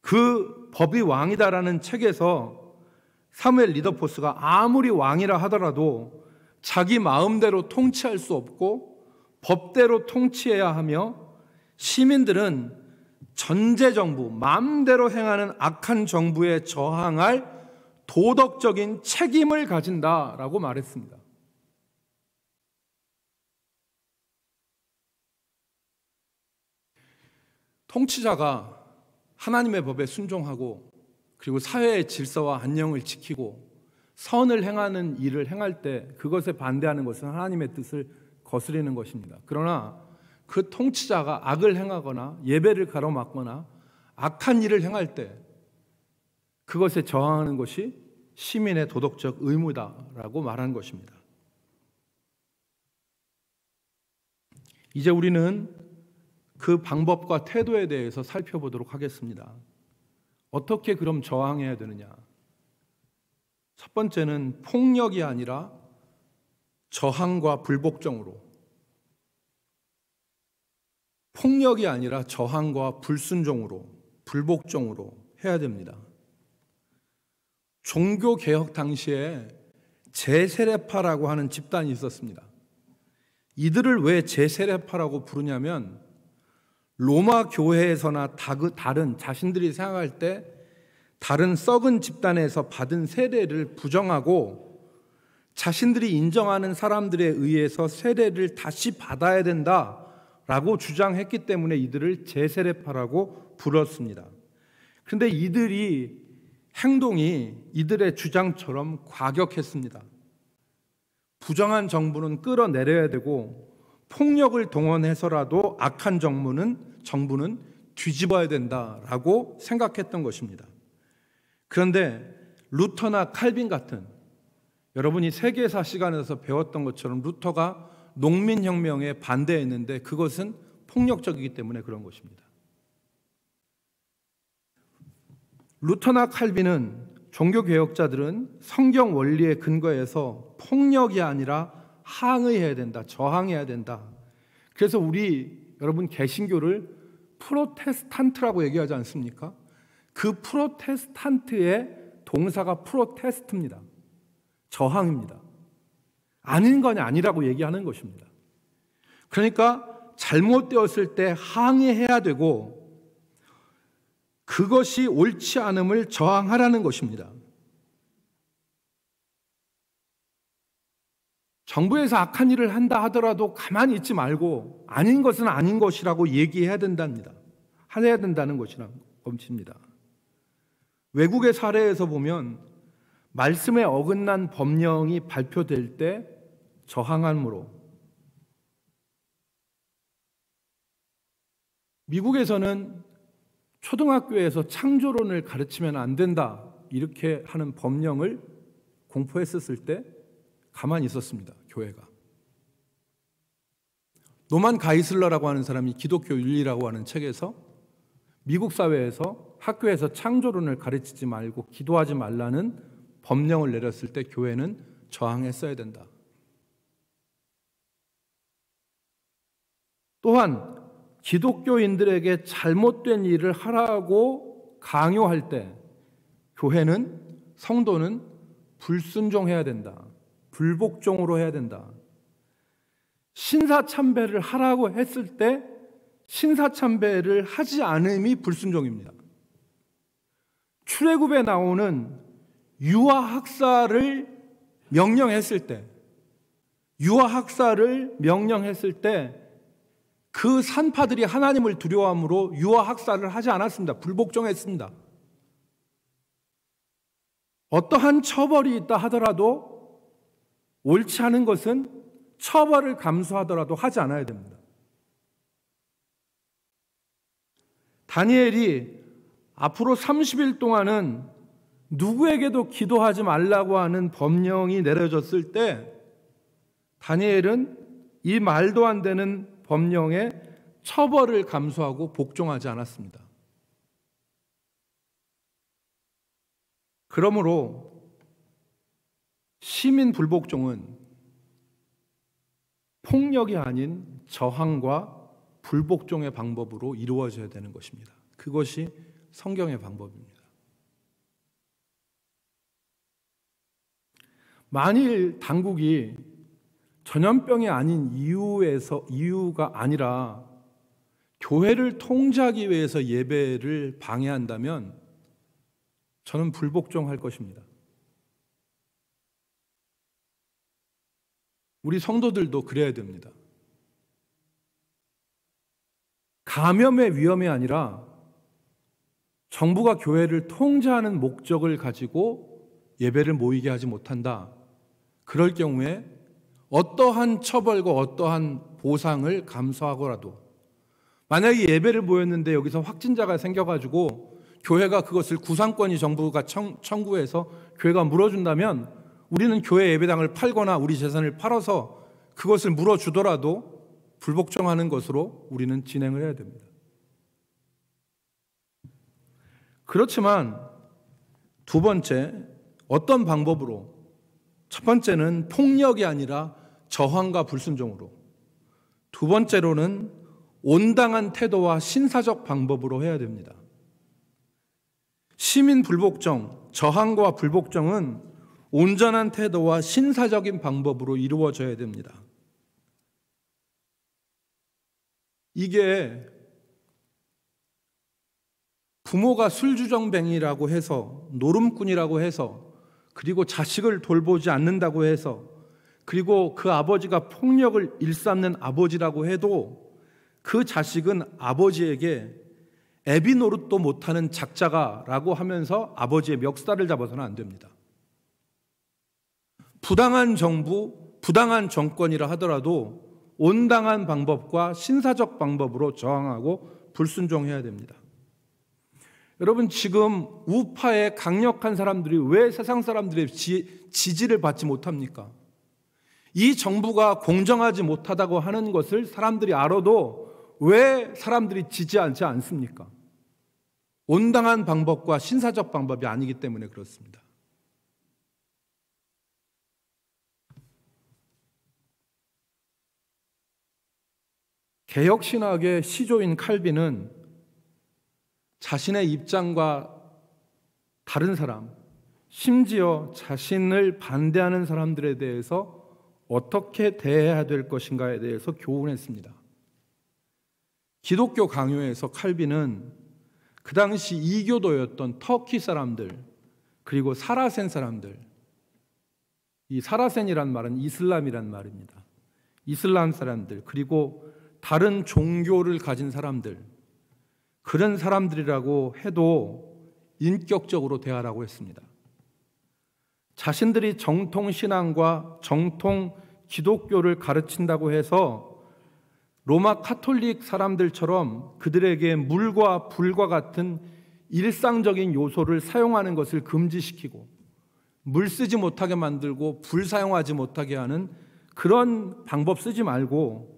그 법이 왕이다라는 책에서 사무엘 리더포스가 아무리 왕이라 하더라도 자기 마음대로 통치할 수 없고 법대로 통치해야 하며 시민들은 전제정부, 마음대로 행하는 악한 정부에 저항할 도덕적인 책임을 가진다라고 말했습니다. 통치자가 하나님의 법에 순종하고 그리고 사회의 질서와 안녕을 지키고 선을 행하는 일을 행할 때 그것에 반대하는 것은 하나님의 뜻을 거스르는 것입니다. 그러나 그 통치자가 악을 행하거나 예배를 가로막거나 악한 일을 행할 때 그것에 저항하는 것이 시민의 도덕적 의무다라고 말한 것입니다. 이제 우리는 그 방법과 태도에 대해서 살펴보도록 하겠습니다. 어떻게 그럼 저항해야 되느냐? 첫 번째는 폭력이 아니라 저항과 불복종으로, 폭력이 아니라 저항과 불순종으로, 불복종으로 해야 됩니다. 종교개혁 당시에 제세례파라고 하는 집단이 있었습니다. 이들을 왜 제세례파라고 부르냐면 로마 교회에서나 다른 자신들이 생각할 때 다른 썩은 집단에서 받은 세례를 부정하고 자신들이 인정하는 사람들에 의해서 세례를 다시 받아야 된다라고 주장했기 때문에 이들을 제세례파라고 불렀습니다. 그런데 이들이 행동이 이들의 주장처럼 과격했습니다. 부정한 정부는 끌어내려야 되고 폭력을 동원해서라도 악한 정부는 뒤집어야 된다라고 생각했던 것입니다. 그런데 루터나 칼빈 같은, 여러분이 세계사 시간에서 배웠던 것처럼 루터가 농민혁명에 반대했는데 그것은 폭력적이기 때문에 그런 것입니다. 루터나 칼빈은, 종교개혁자들은 성경 원리에 근거해서 폭력이 아니라 항의해야 된다, 저항해야 된다. 그래서 여러분 개신교를 프로테스탄트라고 얘기하지 않습니까? 그 프로테스탄트의 동사가 프로테스트입니다. 저항입니다. 아닌 건 아니라고 얘기하는 것입니다. 그러니까 잘못되었을 때 항의해야 되고 그것이 옳지 않음을 저항하라는 것입니다. 정부에서 악한 일을 한다 하더라도 가만히 있지 말고 아닌 것은 아닌 것이라고 얘기해야 된답니다. 해야 된다는 것입니다. 외국의 사례에서 보면 말씀에 어긋난 법령이 발표될 때 저항함으로, 미국에서는 초등학교에서 창조론을 가르치면 안 된다 이렇게 하는 법령을 공포했었을 때 가만히 있었습니다. 교회가. 노만 가이슬러라고 하는 사람이 기독교 윤리라고 하는 책에서 미국 사회에서 학교에서 창조론을 가르치지 말고 기도하지 말라는 법령을 내렸을 때 교회는 저항했어야 된다. 또한 기독교인들에게 잘못된 일을 하라고 강요할 때 교회는, 성도는 불순종해야 된다. 불복종으로 해야 된다. 신사참배를 하라고 했을 때 신사참배를 하지 않음이 불순종입니다. 출애굽에 나오는 유아학살을 명령했을 때 그 산파들이 하나님을 두려워함으로 유아학살을 하지 않았습니다. 불복종했습니다. 어떠한 처벌이 있다 하더라도 옳지 않은 것은 처벌을 감수하더라도 하지 않아야 됩니다. 다니엘이 앞으로 30일 동안은 누구에게도 기도하지 말라고 하는 법령이 내려졌을 때 다니엘은 이 말도 안 되는 법령에 처벌을 감수하고 복종하지 않았습니다. 그러므로 시민 불복종은 폭력이 아닌 저항과 불복종의 방법으로 이루어져야 되는 것입니다. 그것이 성경의 방법입니다. 만일 당국이 전염병이 아닌 이유가 아니라 교회를 통제하기 위해서 예배를 방해한다면 저는 불복종할 것입니다. 우리 성도들도 그래야 됩니다. 감염의 위험이 아니라 정부가 교회를 통제하는 목적을 가지고 예배를 모이게 하지 못한다. 그럴 경우에 어떠한 처벌과 어떠한 보상을 감수하고라도, 만약에 예배를 모였는데 여기서 확진자가 생겨가지고 교회가 그것을 구상권이 정부가 청구해서 교회가 물어준다면 우리는 교회 예배당을 팔거나 우리 재산을 팔아서 그것을 물어주더라도 불복종하는 것으로 우리는 진행을 해야 됩니다. 그렇지만 두 번째, 어떤 방법으로? 첫 번째는 폭력이 아니라 저항과 불순종으로, 두 번째로는 온당한 태도와 신사적 방법으로 해야 됩니다. 시민 불복종, 저항과 불복종은 온전한 태도와 신사적인 방법으로 이루어져야 됩니다. 이게 부모가 술주정뱅이라고 해서, 노름꾼이라고 해서, 그리고 자식을 돌보지 않는다고 해서, 그리고 그 아버지가 폭력을 일삼는 아버지라고 해도 그 자식은 아버지에게 애비 노릇도 못하는 작자가라고 하면서 아버지의 멱살을 잡아서는 안 됩니다. 부당한 정부, 부당한 정권이라 하더라도 온당한 방법과 신사적 방법으로 저항하고 불순종해야 됩니다. 여러분, 지금 우파의 강력한 사람들이 왜 세상 사람들의 지지를 받지 못합니까? 이 정부가 공정하지 못하다고 하는 것을 사람들이 알아도 왜 사람들이 지지하지 않습니까? 온당한 방법과 신사적 방법이 아니기 때문에 그렇습니다. 개혁신학의 시조인 칼빈은 자신의 입장과 다른 사람, 심지어 자신을 반대하는 사람들에 대해서 어떻게 대해야 될 것인가에 대해서 교훈했습니다. 기독교 강요에서 칼빈은 그 당시 이교도였던 터키 사람들, 그리고 사라센 사람들, 이 사라센이란 말은 이슬람이란 말입니다. 이슬람 사람들, 그리고 다른 종교를 가진 사람들, 그런 사람들이라고 해도 인격적으로 대하라고 했습니다. 자신들이 정통 신앙과 정통 기독교를 가르친다고 해서 로마 카톨릭 사람들처럼 그들에게 물과 불과 같은 일상적인 요소를 사용하는 것을 금지시키고 물 쓰지 못하게 만들고 불 사용하지 못하게 하는 그런 방법 쓰지 말고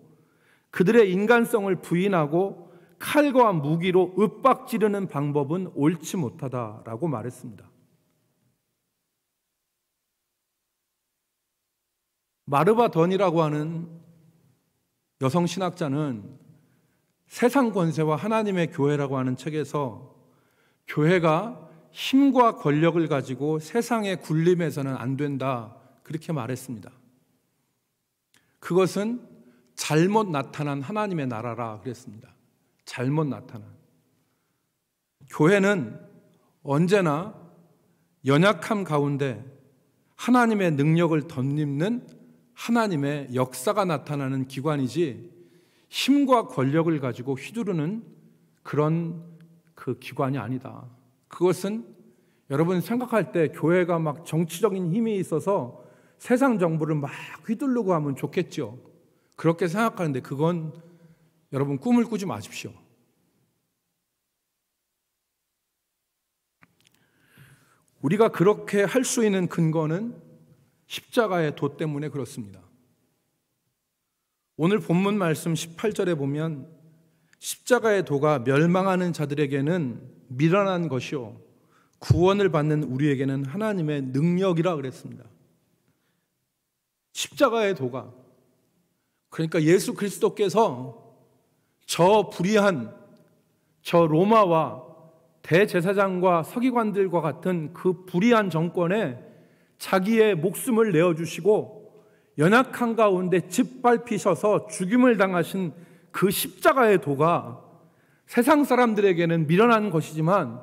그들의 인간성을 부인하고 칼과 무기로 윽박지르는 방법은 옳지 못하다라고 말했습니다. 마르바 던이라고 하는 여성 신학자는 세상 권세와 하나님의 교회라고 하는 책에서 교회가 힘과 권력을 가지고 세상의 굴림해서는 안 된다, 그렇게 말했습니다. 그것은 잘못 나타난 하나님의 나라라 그랬습니다. 잘못 나타난. 교회는 언제나 연약함 가운데 하나님의 능력을 덧입는 하나님의 역사가 나타나는 기관이지 힘과 권력을 가지고 휘두르는 그런 그 기관이 아니다. 그것은 여러분 생각할 때 교회가 막 정치적인 힘이 있어서 세상 정부를 막 휘두르고 하면 좋겠죠. 그렇게 생각하는데 그건 여러분 꿈을 꾸지 마십시오. 우리가 그렇게 할 수 있는 근거는 십자가의 도 때문에 그렇습니다. 오늘 본문 말씀 18절에 보면 십자가의 도가 멸망하는 자들에게는 미련한 것이요 구원을 받는 우리에게는 하나님의 능력이라 그랬습니다. 십자가의 도가, 그러니까 예수 그리스도께서 저 불의한 저 로마와 대제사장과 서기관들과 같은 그 불의한 정권에 자기의 목숨을 내어주시고 연약한 가운데 짓밟히셔서 죽임을 당하신 그 십자가의 도가 세상 사람들에게는 미련한 것이지만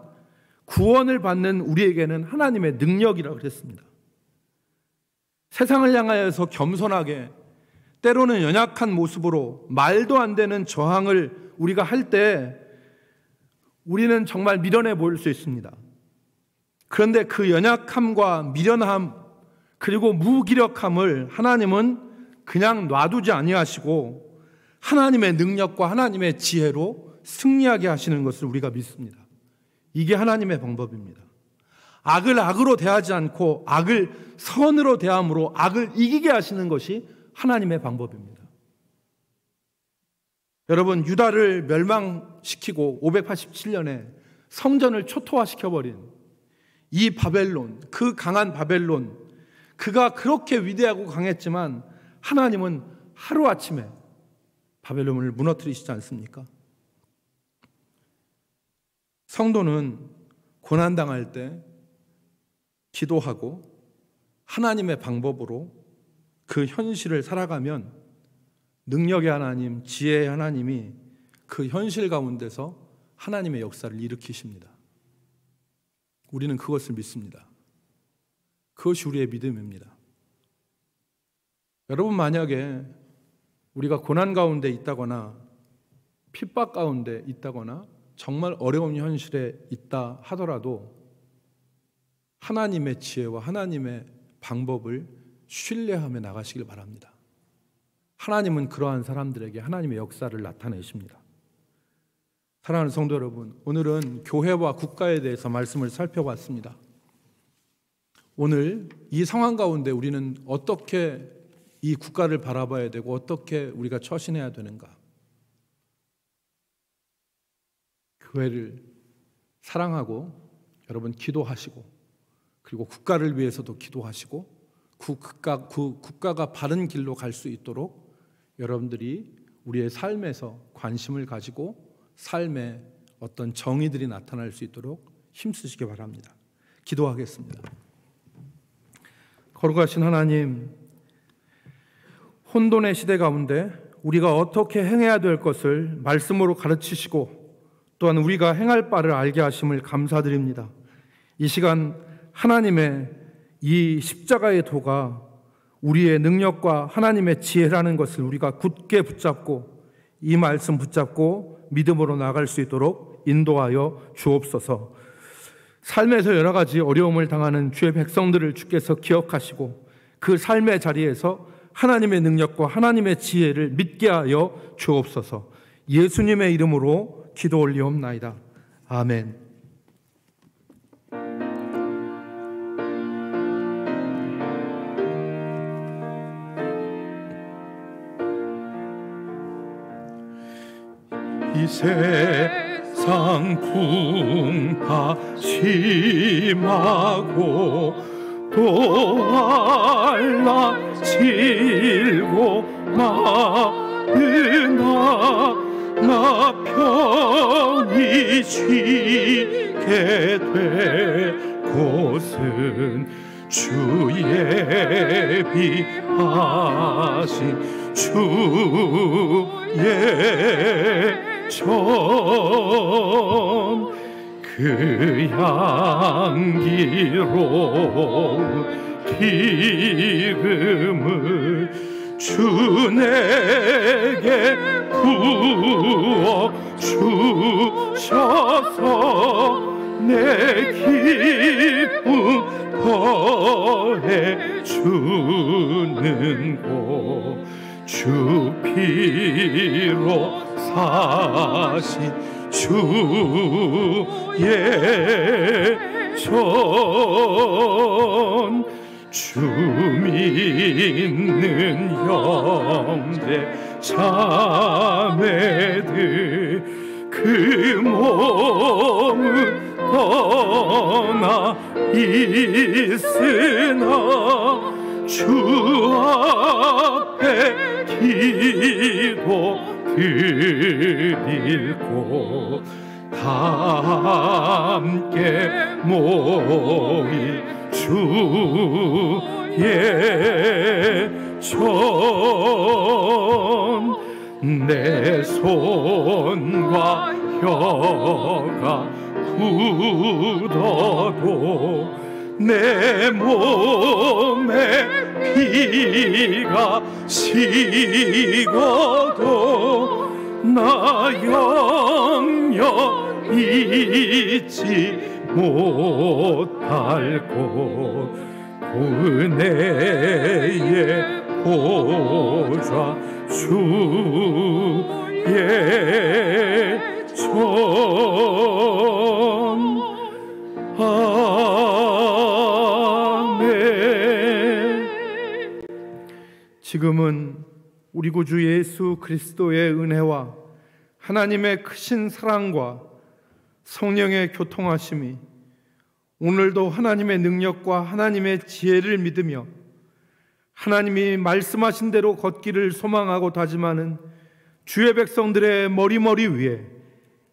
구원을 받는 우리에게는 하나님의 능력이라고 그랬습니다. 세상을 향하여서 겸손하게 때로는 연약한 모습으로 말도 안 되는 저항을 우리가 할 때 우리는 정말 미련해 보일 수 있습니다. 그런데 그 연약함과 미련함 그리고 무기력함을 하나님은 그냥 놔두지 아니하시고 하나님의 능력과 하나님의 지혜로 승리하게 하시는 것을 우리가 믿습니다. 이게 하나님의 방법입니다. 악을 악으로 대하지 않고 악을 선으로 대함으로 악을 이기게 하시는 것이 하나님의 방법입니다. 여러분, 유다를 멸망시키고 587년에 성전을 초토화시켜버린 이 바벨론, 그 강한 바벨론, 그가 그렇게 위대하고 강했지만 하나님은 하루아침에 바벨론을 무너뜨리시지 않습니까? 성도는 고난당할 때 기도하고 하나님의 방법으로 그 현실을 살아가면 능력의 하나님, 지혜의 하나님이 그 현실 가운데서 하나님의 역사를 일으키십니다. 우리는 그것을 믿습니다. 그것이 우리의 믿음입니다. 여러분, 만약에 우리가 고난 가운데 있다거나 핍박 가운데 있다거나 정말 어려운 현실에 있다 하더라도 하나님의 지혜와 하나님의 방법을 신뢰하며 나가시길 바랍니다. 하나님은 그러한 사람들에게 하나님의 역사를 나타내십니다. 사랑하는 성도 여러분, 오늘은 교회와 국가에 대해서 말씀을 살펴봤습니다. 오늘 이 상황 가운데 우리는 어떻게 이 국가를 바라봐야 되고 어떻게 우리가 처신해야 되는가? 교회를 사랑하고 여러분 기도하시고 그리고 국가를 위해서도 기도하시고 그 국가가 바른 길로 갈 수 있도록 여러분들이 우리의 삶에서 관심을 가지고 삶에 어떤 정의들이 나타날 수 있도록 힘쓰시기 바랍니다. 기도하겠습니다. 거룩하신 하나님, 혼돈의 시대 가운데 우리가 어떻게 행해야 될 것을 말씀으로 가르치시고 또한 우리가 행할 바를 알게 하심을 감사드립니다. 이 시간 하나님의 이 십자가의 도가 우리의 능력과 하나님의 지혜라는 것을 우리가 굳게 붙잡고 이 말씀 붙잡고 믿음으로 나갈 수 있도록 인도하여 주옵소서. 삶에서 여러 가지 어려움을 당하는 주의 백성들을 주께서 기억하시고 그 삶의 자리에서 하나님의 능력과 하나님의 지혜를 믿게 하여 주옵소서. 예수님의 이름으로 기도 올리옵나이다. 아멘. 이 세상 풍파심하고 또 알라질고 많으나 나 편히 쉬게 될 곳은 주의 예비하신 주의 전 그 향기로운 기름을 주 내게 부어 주셔서 내 기쁨 더해 주는 곳 주 피로 사신 주의 전 주 믿는 형제 자매들 그 몸은 떠나 있으나 주 앞에 기도 드릴 곳 다 함께 모일 주 주의 전 내 손과 혀가 굳어도 내 몸에 피가 식어도 나 영영 잊지 못할 곳 은혜의 보좌 주의 전 아멘. 지금은 우리 구주 예수 그리스도의 은혜와 하나님의 크신 사랑과 성령의 교통하심이 오늘도 하나님의 능력과 하나님의 지혜를 믿으며 하나님이 말씀하신 대로 걷기를 소망하고 다짐하는 주의 백성들의 머리머리 위에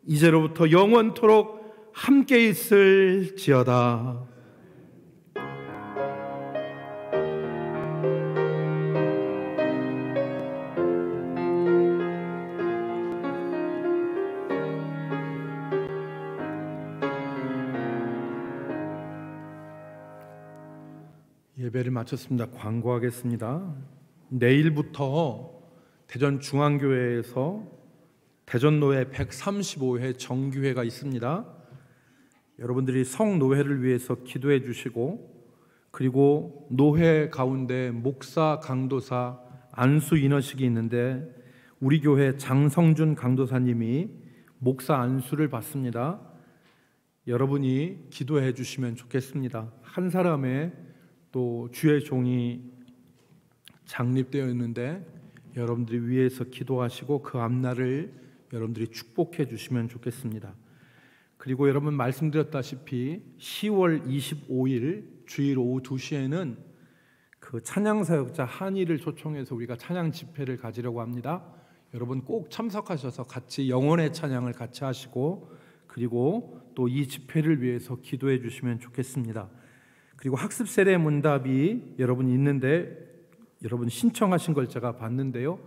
이제로부터 영원토록 함께 있을지어다. 예배를 마쳤습니다. 광고하겠습니다. 내일부터 대전중앙교회에서 대전노회 135회 정기회가 있습니다. 여러분들이 성노회를 위해서 기도해 주시고, 그리고 노회 가운데 목사 강도사 안수 인허식이 있는데 우리 교회 장성준 강도사님이 목사 안수를 받습니다. 여러분이 기도해 주시면 좋겠습니다. 한 사람의 또 주의 종이 장립되어 있는데 여러분들이 위에서 기도하시고 그 앞날을 여러분들이 축복해 주시면 좋겠습니다. 그리고 여러분 말씀드렸다시피 10월 25일 주일 오후 2시에는 그 찬양사역자 한이를 초청해서 우리가 찬양 집회를 가지려고 합니다. 여러분 꼭 참석하셔서 같이 영혼의 찬양을 같이 하시고, 그리고 또 이 집회를 위해서 기도해 주시면 좋겠습니다. 그리고 학습 세례 문답이 여러분 있는데 여러분 신청하신 걸 제가 봤는데요.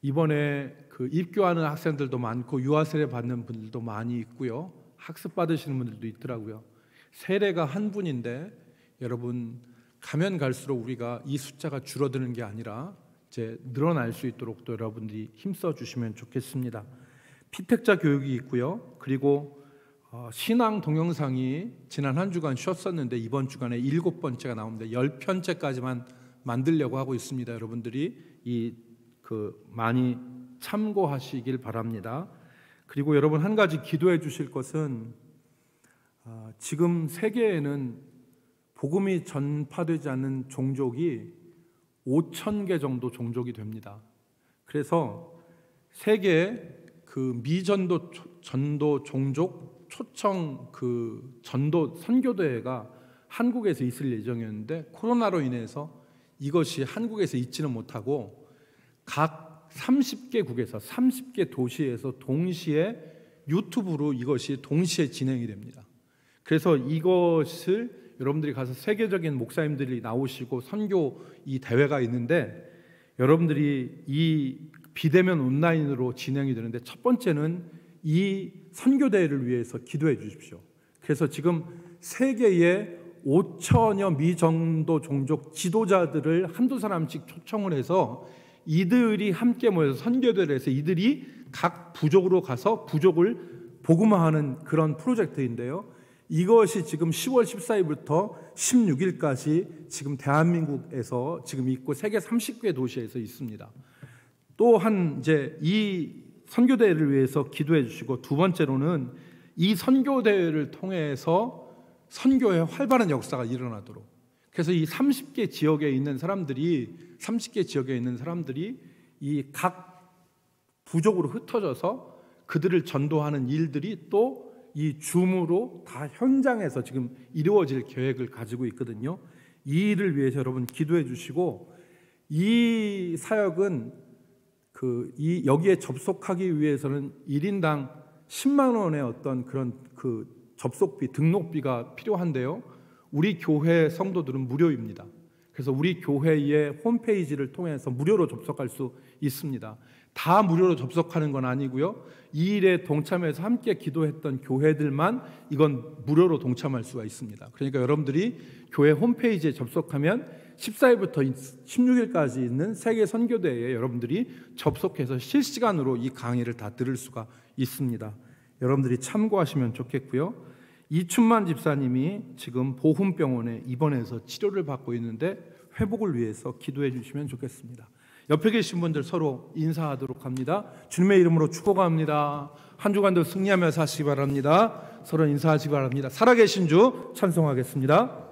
이번에 그 입교하는 학생들도 많고 유아 세례 받는 분들도 많이 있고요. 학습 받으시는 분들도 있더라고요. 세례가 한 분인데 여러분 가면 갈수록 우리가 이 숫자가 줄어드는 게 아니라 이제 늘어날 수 있도록 또 여러분들이 힘써 주시면 좋겠습니다. 피택자 교육이 있고요. 그리고 신앙 동영상이 지난 한 주간 쉬었었는데 이번 주간에 7번째가 나옵니다. 10편째까지만 만들려고 하고 있습니다. 여러분들이 많이 참고하시길 바랍니다. 그리고 여러분 한 가지 기도해 주실 것은 지금 세계에는 복음이 전파되지 않는 종족이 5,000개 정도 종족이 됩니다. 그래서 세계 그 미전도 전도 종족 초청 그 전도 선교대회가 한국에서 있을 예정이었는데 코로나로 인해서 이것이 한국에서 있지는 못하고 각 30개국에서 30개 도시에서 동시에 유튜브로 이것이 동시에 진행이 됩니다. 그래서 이것을 여러분들이 가서 세계적인 목사님들이 나오시고 선교 이 대회가 있는데 여러분들이 이 비대면 온라인으로 진행이 되는데 첫 번째는 이 선교대회를 위해서 기도해 주십시오. 그래서 지금 세계의 5천여 미전도 종족 지도자들을 한두 사람씩 초청을 해서 이들이 함께 모여서 선교대회를 해서 이들이 각 부족으로 가서 부족을 복음화하는 그런 프로젝트인데요. 이것이 지금 10월 14일부터 16일까지 지금 대한민국에서 지금 있고 세계 30개 도시에서 있습니다. 또한 이제 이 선교대회를 위해서 기도해 주시고, 두 번째로는 이 선교대회를 통해서 선교의 활발한 역사가 일어나도록, 그래서 이 30개 지역에 있는 사람들이 이 각 부족으로 흩어져서 그들을 전도하는 일들이 또 이 줌으로 다 현장에서 지금 이루어질 계획을 가지고 있거든요. 이 일을 위해서 여러분 기도해 주시고, 이 사역은 여기에 접속하기 위해서는 1인당 10만 원의 어떤 그런 그 접속비, 등록비가 필요한데요. 우리 교회 성도들은 무료입니다. 그래서 우리 교회의 홈페이지를 통해서 무료로 접속할 수 있습니다. 다 무료로 접속하는 건 아니고요. 이 일에 동참해서 함께 기도했던 교회들만 이건 무료로 동참할 수가 있습니다. 그러니까 여러분들이 교회 홈페이지에 접속하면 14일부터 16일까지 있는 세계 선교대회에 여러분들이 접속해서 실시간으로 이 강의를 다 들을 수가 있습니다. 여러분들이 참고하시면 좋겠고요. 이춘만 집사님이 지금 보훈병원에 입원해서 치료를 받고 있는데 회복을 위해서 기도해 주시면 좋겠습니다. 옆에 계신 분들 서로 인사하도록 합니다. 주님의 이름으로 축복합니다. 한 주간도 승리하며 사시기 바랍니다. 서로 인사하시기 바랍니다. 살아계신 주 찬송하겠습니다.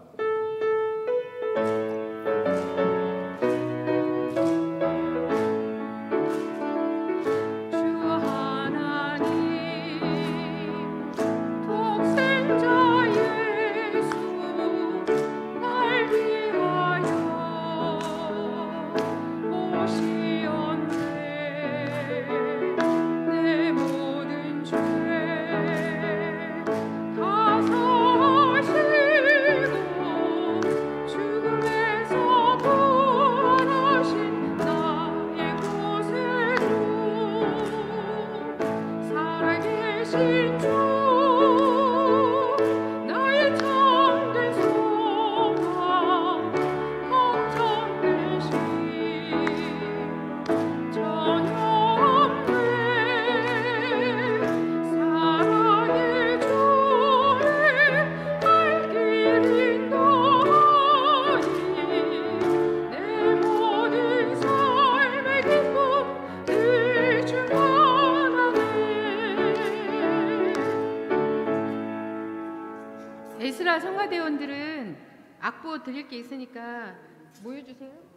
에스라 성가대원들은 악보 드릴 게 있으니까 모여주세요.